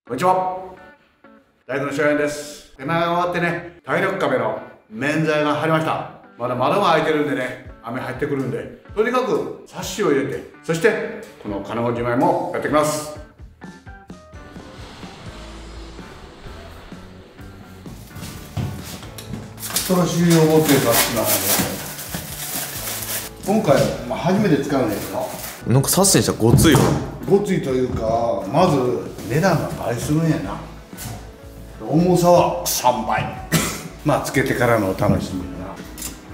こんにちは。大工の翔平です。手長が終わってね、体力壁の免罪が張りました。まだ窓が開いてるんでね、雨入ってくるんで、とにかくサッシを入れて、そしてこの金子じまいもやってきます。新しい予防というか今回、初めて使うんだけど、なんかサッシにしたらごついよ。ごついというか、まず値段が倍するんやな。重さは3倍つけてからのお楽しみだな。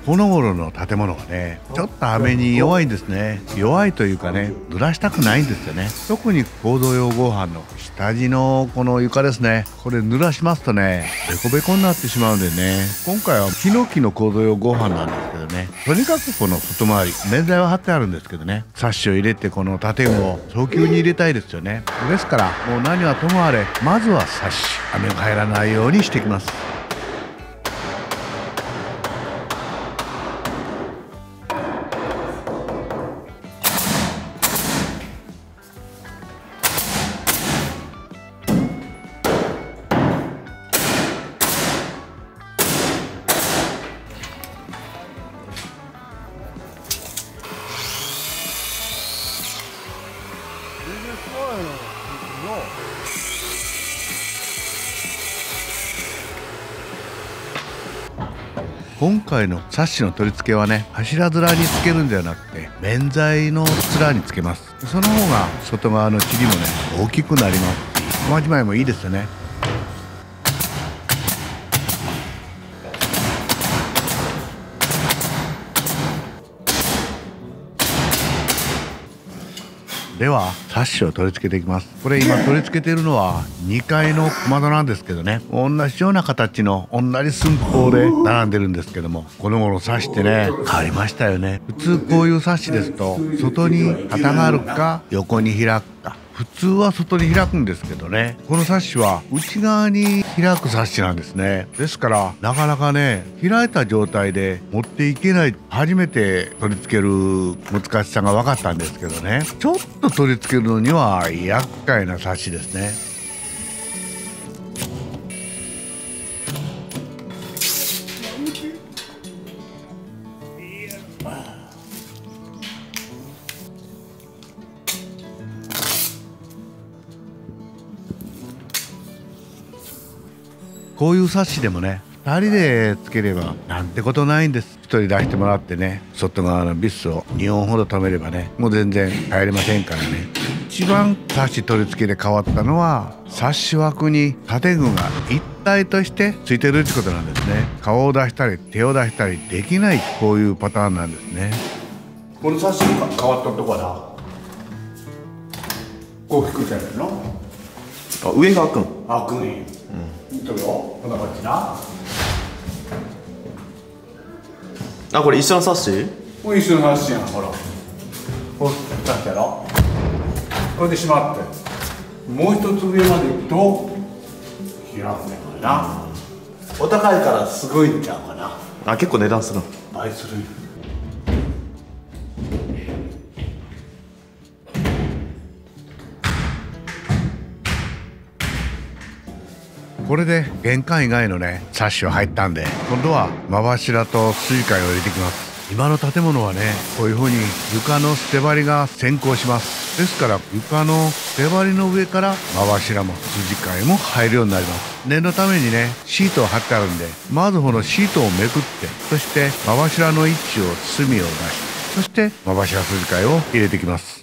この頃の建物がね、ちょっと雨に弱いんですね。弱いというかね、濡らしたくないんですよね。特に構造用合板の下地のこの床ですね、これ濡らしますとね、ベコベコになってしまうんでね、今回はヒノキの構造用合板なんですけどね、とにかくこの外回り面材は貼ってあるんですけどね、サッシを入れてこの建具を早急に入れたいですよね。ですからもう何はともあれ、まずはサッシ、雨が入らないようにしていきます。今回のサッシの取り付けはね、柱面につけるんではなくて面材の面につけます。その方が外側の塵もね大きくなりますし、小じまいもいいですよね。ではサッシを取り付けていきます。これ今取り付けているのは2階の小窓なんですけどね、同じような形の同じ寸法で並んでるんですけども、この頃サッシってね変わりましたよね。普通こういうサッシですと外に旗があるか横に開くか、普通は外に開くんですけどね、このサッシは内側に開くサッシなんですね。ですからなかなかね、開いた状態で持っていけない。初めて取り付ける難しさが分かったんですけどね、ちょっと取り付けるのには厄介なサッシですね。こういうサッシでもね、2人でつければなんてことないんです。1人出してもらってね、外側のビスを2本ほど止めればね、もう全然入れませんからね。一番サッシ取り付けで変わったのは、サッシ枠に建具が一体としてついてるってことなんですね。顔を出したり手を出したりできない、こういうパターンなんですね。このサッシが変わったとこだ。こう引くじゃないの。上が開くん。開くね。見とるよ。こんな感じな。これ一緒のサッシ？これ一緒のサッシやん。ほら。こう出したやろ。これでしまって。もう一つ上まで行くと開くねんからな。お高いからすごいんちゃうかな。結構値段するの。倍する。これで玄関以外のねサッシは入ったんで、今度は間柱と筋交いを入れていきます。今の建物はね、こういう風に床の捨て張りが先行します。ですから床の捨て張りの上から間柱も筋交いも入るようになります。念のためにねシートを貼ってあるんで、まずこのシートをめくって、そして間柱の位置を隅を出して、そして間柱筋交いを入れていきます。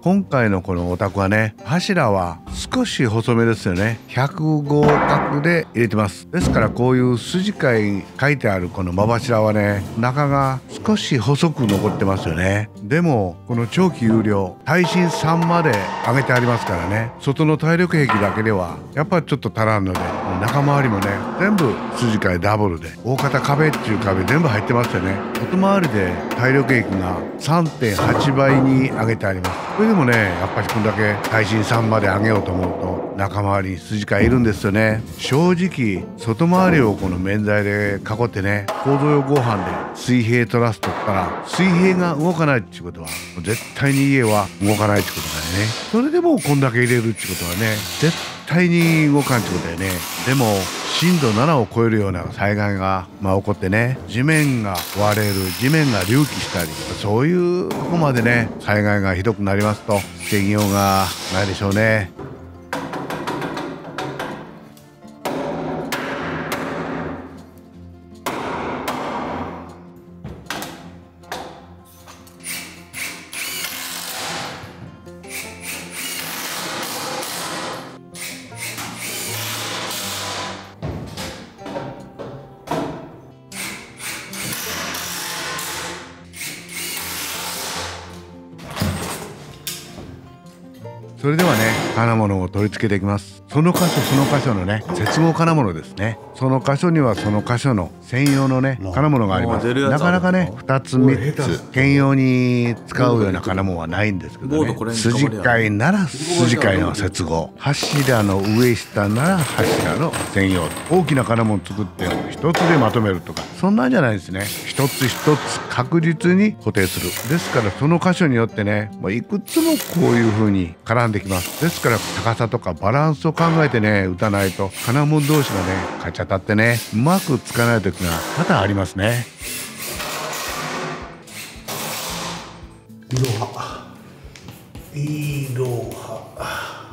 今回のこのお宅はね、柱は少し細めですよね。105角で入れてます。ですからこういう筋交い書いてあるこの間柱はね、中が少し細く残ってますよね。でもこの長期有料耐震3まで上げてありますからね、外の耐力壁だけではやっぱりちょっと足らんので、中回りもね全部筋交いダブルで、大型壁っていう壁全部入ってますよね。外回りで耐力液が 3.8 倍に上げてあります。それでもねやっぱりこんだけ耐震3まで上げようと思うと中回りに筋交いいるんですよね。正直外回りをこの面材で囲ってね、構造用合板で水平トラスとったら水平が動かないっていうことは絶対に家は動かないってことだよね。それでもこんだけ入れるってことはね絶対に動かんってことだよね。でも震度7を超えるような災害が起こってね、地面が割れる、地面が隆起したり、そういうとこまでね災害がひどくなりますと防ぎようがないでしょうね。それではね金物を取り付けていきます。その箇所のね接合金物ですね。その箇所にはその箇所の専用のね金物があります。なかなかね2つ3つ兼用に使うような金物はないんですけどね、筋交いなら筋交いの接合、柱の上下なら柱の専用、大きな金物作って一つでまとめるとかそんなんじゃないですね。一つ一つ確実に固定する。ですからその箇所によってねもういくつもこういう風に絡んできます。ですから高さとかバランスを考えてね打たないと金物同士がねカチャ当たってねうまくつかない時が多々ありますね。いろは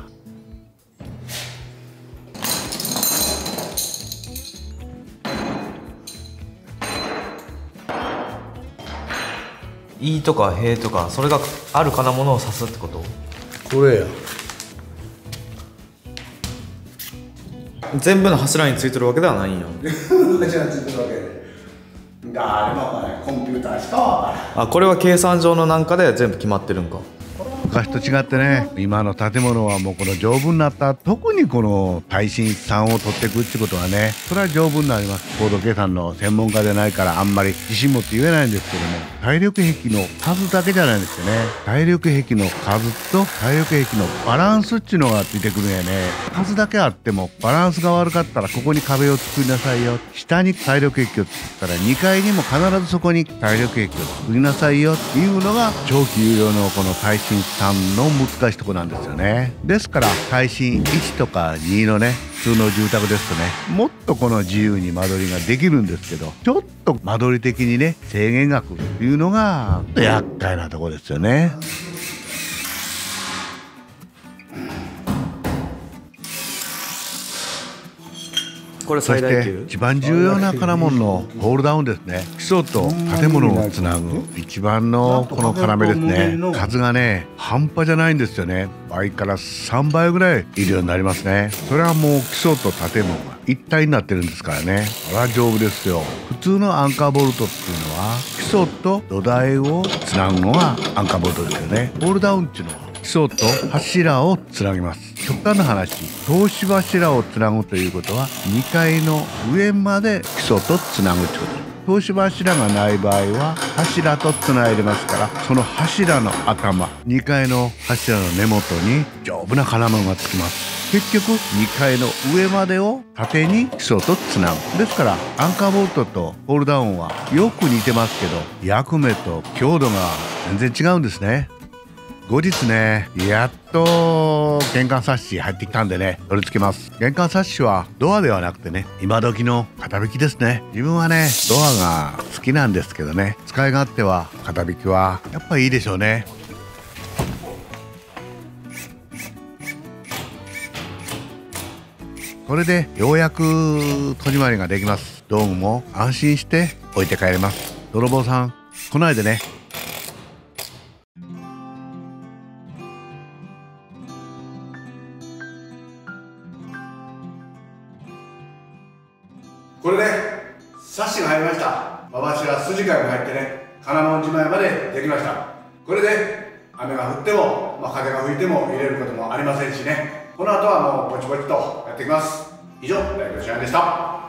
いとかへとかそれがあるかなものを指すってこと？これや全部の柱についてるわけではないんや。柱についてるわけで誰もわからない。コンピューターしかわからない。あ、これは計算上のなんかで全部決まってるんか。昔と違ってね今の建物はもうこの丈夫になった、特にこの耐震3を取っていくってことはねそれは丈夫になります。高度計算の専門家でないからあんまり自信持って言えないんですけども、耐力壁の数だけじゃないんですよね。耐力壁の数と耐力壁のバランスっていうのがついてくるんやね。数だけあってもバランスが悪かったらここに壁を作りなさいよ、下に耐力壁を作ったら2階にも必ずそこに耐力壁を作りなさいよっていうのが長期有料のこの耐震3の難しいところなんですよね。ですから耐震1とか2のね普通の住宅ですとねもっとこの自由に間取りができるんですけど、ちょっと間取り的にね制限がくるっていうのが厄介なところですよね。これそして最大級。一番重要な金物のホールダウンですね。基礎と建物をつなぐ一番のこの要ですね。数がね半端じゃないんですよね。倍から3倍ぐらいいるようになりますね。それはもう基礎と建物が一体になってるんですからね。これは丈夫ですよ。普通のアンカーボルトっていうのは基礎と土台をつなぐのがアンカーボルトですよね。ホールダウンっていうのは基礎と柱をつなぎます。極端な話、通し柱をつなぐということは2階の上まで基礎とつなぐってこと。通し柱がない場合は柱とつないでますから、その柱の頭2階の柱の根元に丈夫な金物がつきます。結局2階の上までを縦に基礎とつなぐ。ですからアンカーボルトとホールダウンはよく似てますけど役目と強度が全然違うんですね。後日ねやっと玄関サッシ入ってきたんでね取り付けます。玄関サッシはドアではなくてね今時の片引きですね。自分はねドアが好きなんですけどね、使い勝手は片引きはやっぱいいでしょうね。これでようやく戸締まりができます。道具も安心して置いて帰れます。泥棒さん来ないでね。これでサッシが入りました。馬柱筋交いも入ってね金門締まりまでできました。これで雨が降っても、風が吹いても入れることもありませんしね。この後はもうぼちぼちとやっていきます。以上大工のシャイでした。